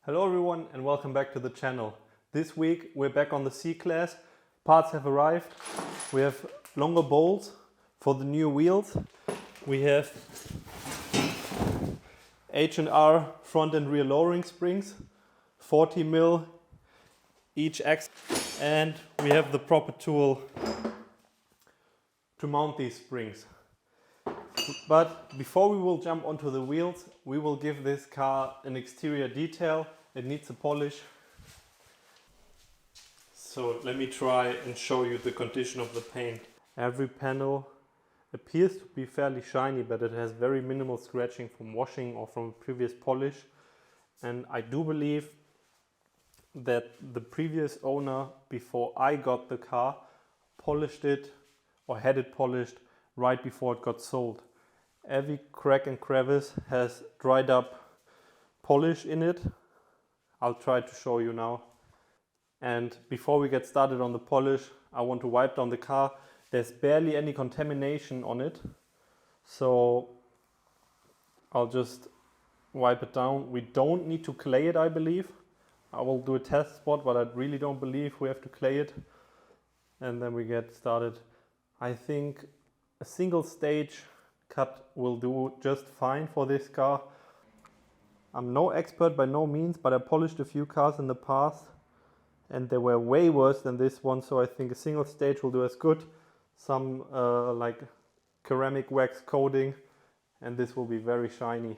Hello everyone and welcome back to the channel. This week we're back on the C-Class. Parts have arrived. We have longer bolts for the new wheels. We have H&R front and rear lowering springs, 40 mil each axle, and we have the proper tool to mount these springs. But before we will jump onto the wheels, we will give this car an exterior detail. It needs a polish. So let me try and show you the condition of the paint. Every panel appears to be fairly shiny, but it has very minimal scratching from washing or from previous polish. And I do believe that the previous owner, before I got the car, polished it or had it polished right before it got sold. Every crack and crevice has dried up polish in it. I'll try to show you now. And before we get started on the polish, I want to wipe down the car. There's barely any contamination on it, so I'll just wipe it down. We don't need to clay it, I believe. I will do a test spot, but I really don't believe we have to clay it. And then we get started. I think a single stage cut will do just fine for this car. I'm no expert by no means, but I polished a few cars in the past and they were way worse than this one, so I think a single stage will do as good. Some like ceramic wax coating, and this will be very shiny.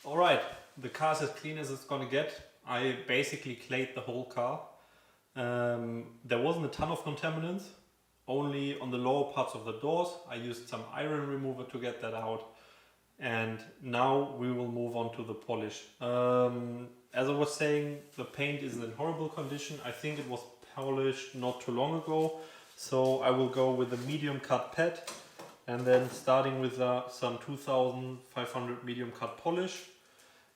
Alright, the car's as clean as it's gonna get. I basically clayed the whole car. There wasn't a ton of contaminants, only on the lower parts of the doors. I used some iron remover to get that out. And now we will move on to the polish. As I was saying, the paint is in horrible condition. I think it was polished not too long ago. So I will go with a medium cut pad and then starting with some 2500 medium cut polish.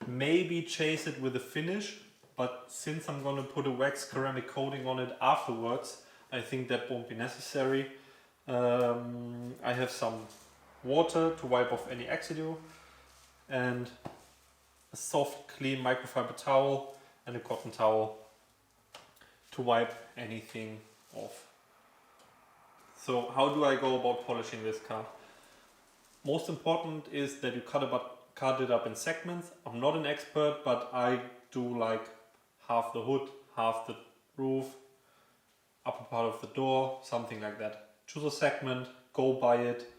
Maybe chase it with a finish, but since I'm going to put a wax ceramic coating on it afterwards, I think that won't be necessary. I have some water to wipe off any residue and a soft clean microfiber towel and a cotton towel to wipe anything off. So how do I go about polishing this car? Most important is that you cut it up in segments. I'm not an expert, but I do like half the hood, half the roof, upper part of the door, something like that. Choose a segment, go by it.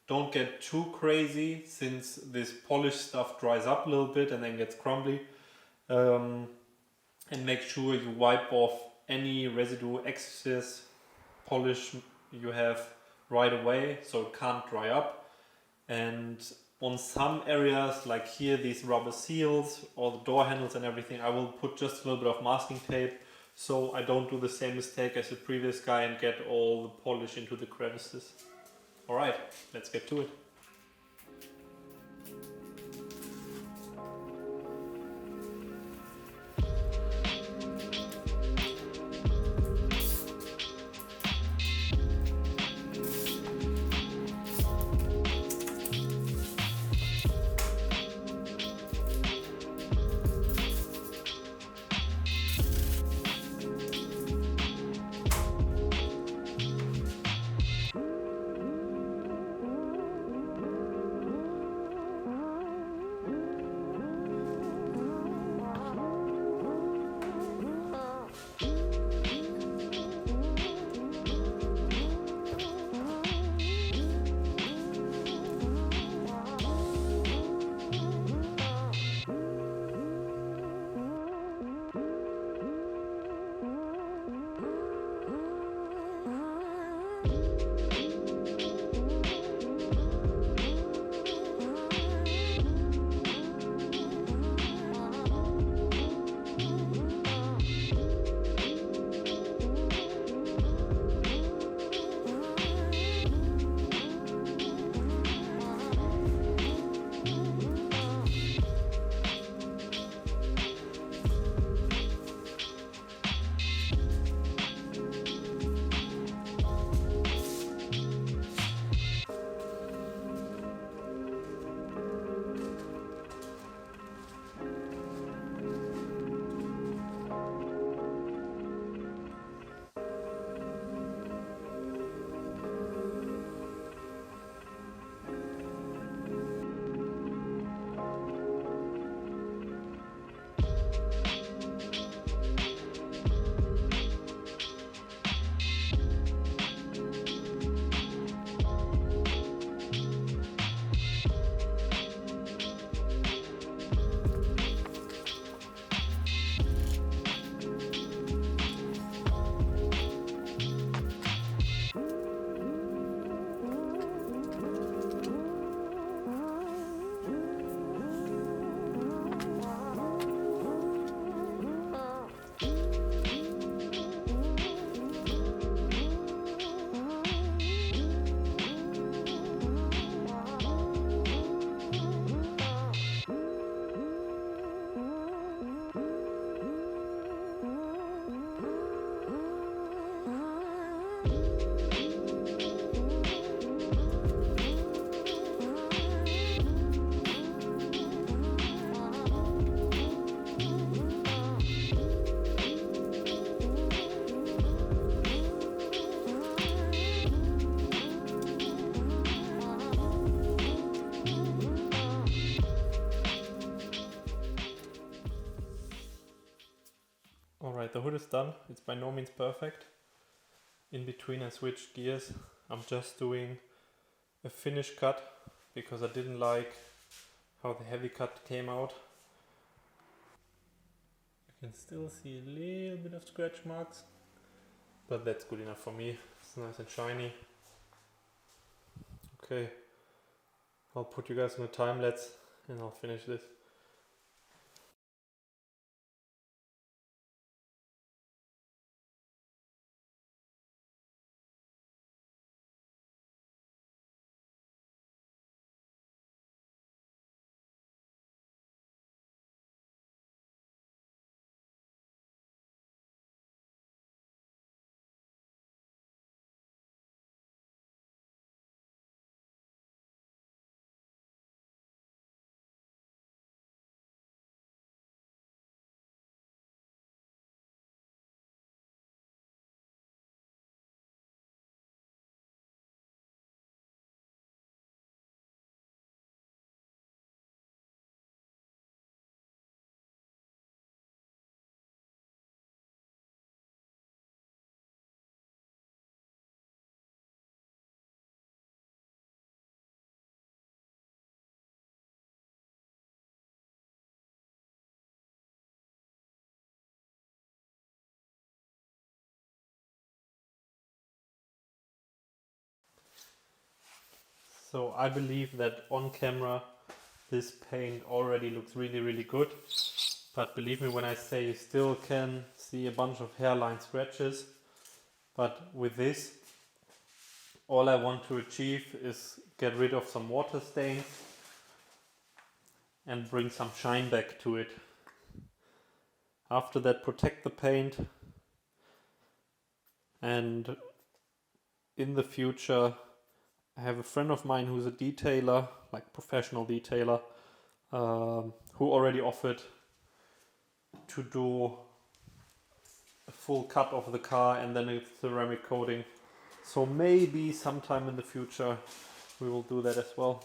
Don't get too crazy since this polished stuff dries up a little bit and then gets crumbly. And make sure you wipe off any residue, excess polish you have right away so it can't dry up. And on some areas like here, these rubber seals or the door handles and everything, I will put just a little bit of masking tape so I don't do the same mistake as the previous guy and get all the polish into the crevices. Alright, let's get to it. Alright, the hood is done. It's by no means perfect. In between I switched gears. I'm just doing a finish cut because I didn't like how the heavy cut came out. You can still see a little bit of scratch marks, but that's good enough for me. It's nice and shiny. Okay, I'll put you guys on a time lapse and I'll finish this. So I believe that on camera this paint already looks really good, but believe me when I say you still can see a bunch of hairline scratches. But with this, all I want to achieve is get rid of some water stains and bring some shine back to it. After that, protect the paint, and in the future I have a friend of mine who's a detailer, like professional detailer, who already offered to do a full cut of the car and then a ceramic coating. So maybe sometime in the future we will do that as well.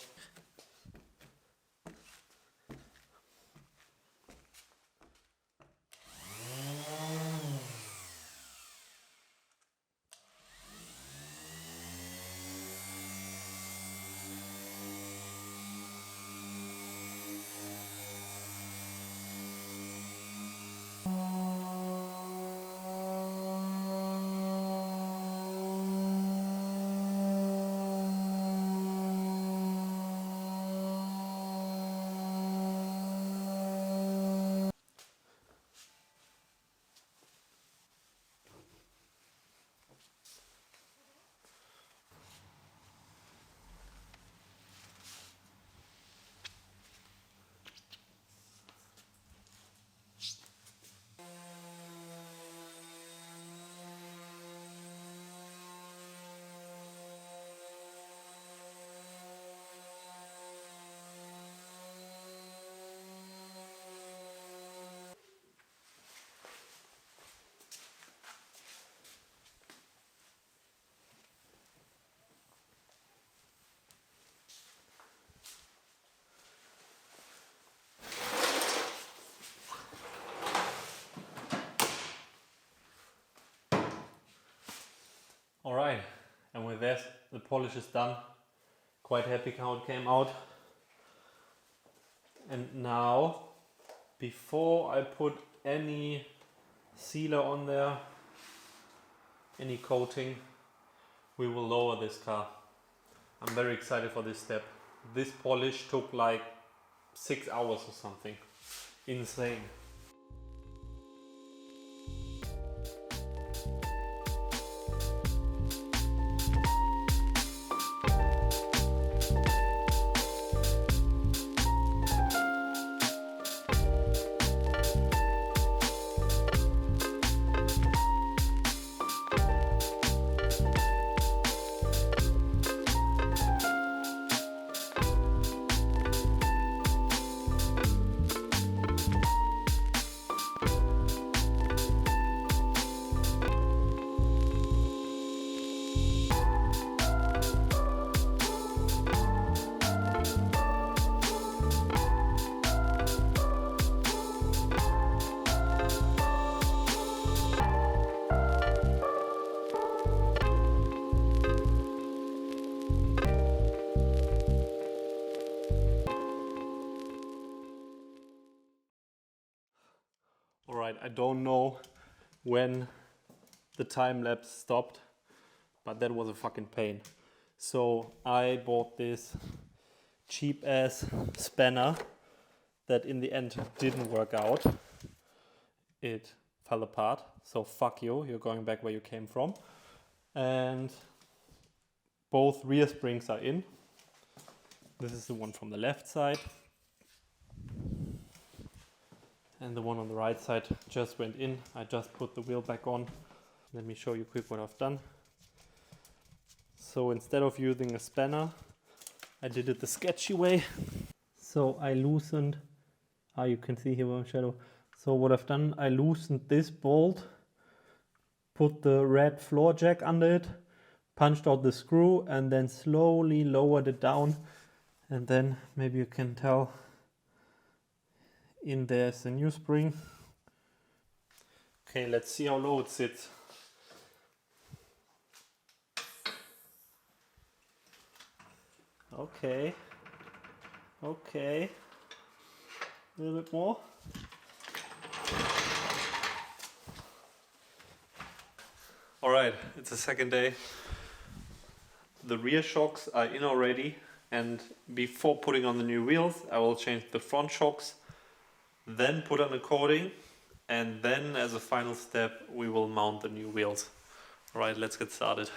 Alright, and with that the polish is done. Quite happy how it came out. And now, before I put any sealer on there, any coating, we will lower this car. I'm very excited for this step. This polish took like 6 hours or something. Insane. I don't know when the time lapse stopped, but that was a fucking pain. So I bought this cheap ass spanner that in the end didn't work out. It fell apart. So fuck you, you're going back where you came from. And both rear springs are in. This is the one from the left side. And the one on the right side just went in. I just put the wheel back on. Let me show you quick what I've done. So instead of using a spanner, I did it the sketchy way. So I loosened, you can see here on shadow. So what I've done, I loosened this bolt, put the red floor jack under it, punched out the screw, and then slowly lowered it down. And then maybe you can tell in there's a new spring. Okay, let's see how low it sits. Okay, a little bit more. All right, it's the second day. The rear shocks are in already, and before putting on the new wheels, I will change the front shocks, then put on the coating, and then as a final step, we will mount the new wheels. All right, let's get started.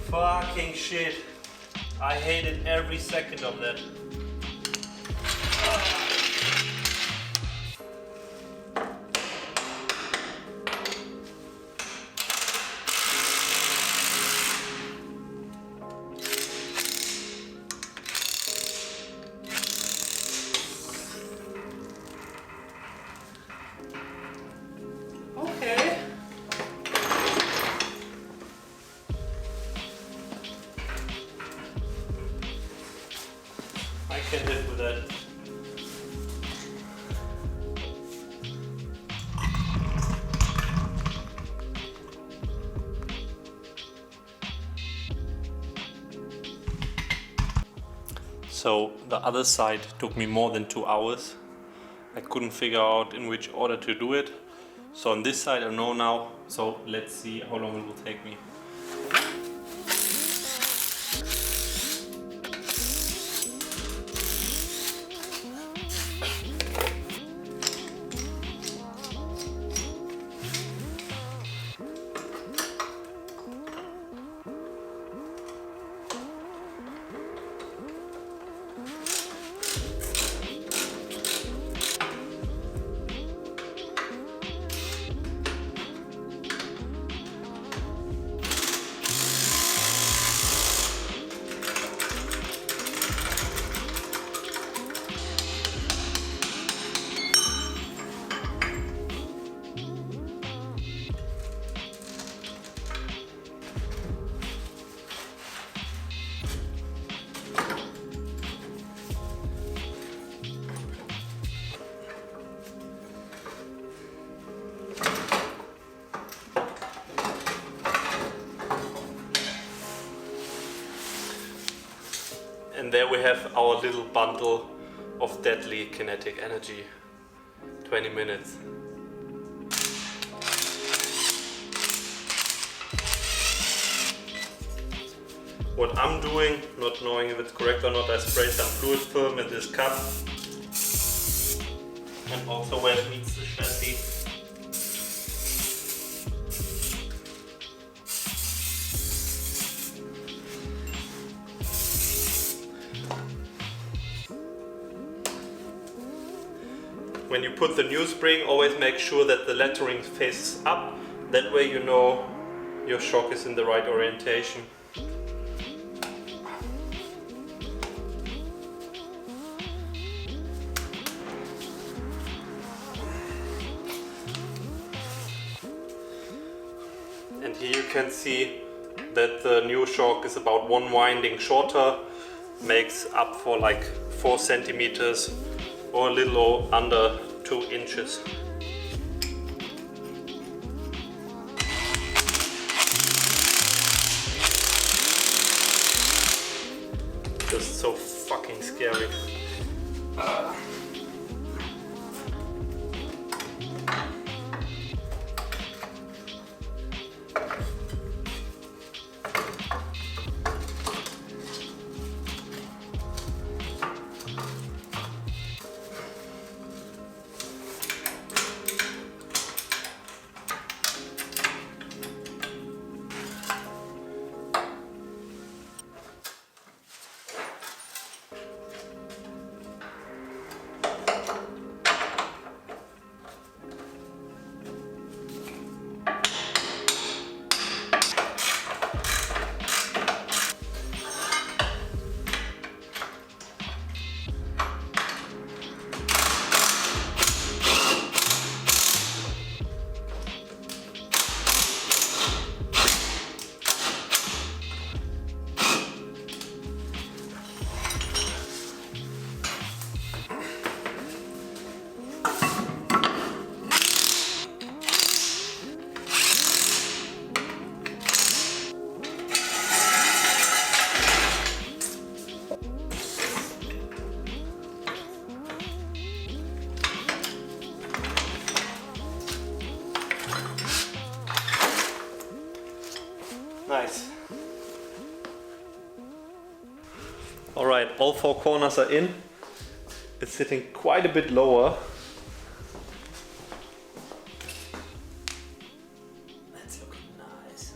Fucking shit. I hated every second of that. Okay. I can live with that. So the other side took me more than 2 hours. I couldn't figure out in which order to do it. So on this side I know now, so let's see how long it will take me. And there we have our little bundle of deadly kinetic energy. 20 minutes. What I'm doing, not knowing if it's correct or not, I spray some fluid film in this cup. And also where it meets the chassis. When you put the new spring, always make sure that the lettering faces up. That way you know your shock is in the right orientation. And here you can see that the new shock is about 1 winding shorter, makes up for like 4 centimeters or a little under 2 inches. Just so fucking scary. Nice. Alright, all 4 corners are in. It's sitting quite a bit lower. That's looking nice.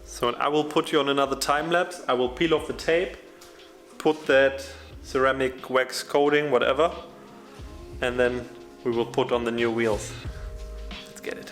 So I will put you on another time lapse. I will peel off the tape, put that ceramic wax coating, whatever, and then we will put on the new wheels. Let's get it.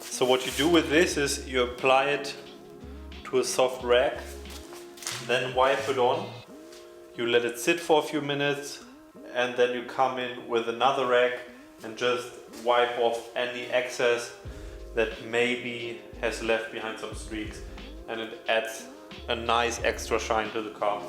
So what you do with this is you apply it to a soft rag, then wipe it on, you let it sit for a few minutes, and then you come in with another rag and just wipe off any excess that maybe has left behind some streaks, and it adds a nice extra shine to the car.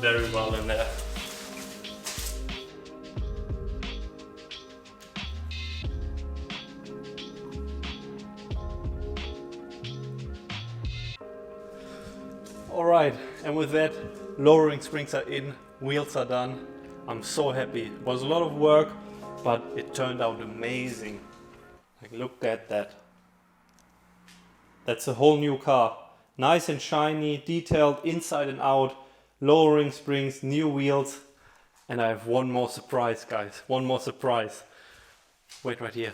very well in there. Alright, and with that, lowering springs are in, wheels are done. I'm so happy. It was a lot of work, but it turned out amazing. Like, look at that. That's a whole new car. Nice and shiny, detailed inside and out, lowering springs, new wheels. And I have one more surprise, guys. One more surprise. Wait right here.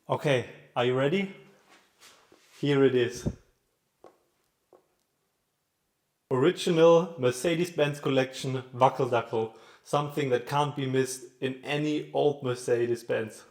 Okay, are you ready? Here it is. Original Mercedes-Benz collection Wackeldackel. Something that can't be missed in any old Mercedes-Benz.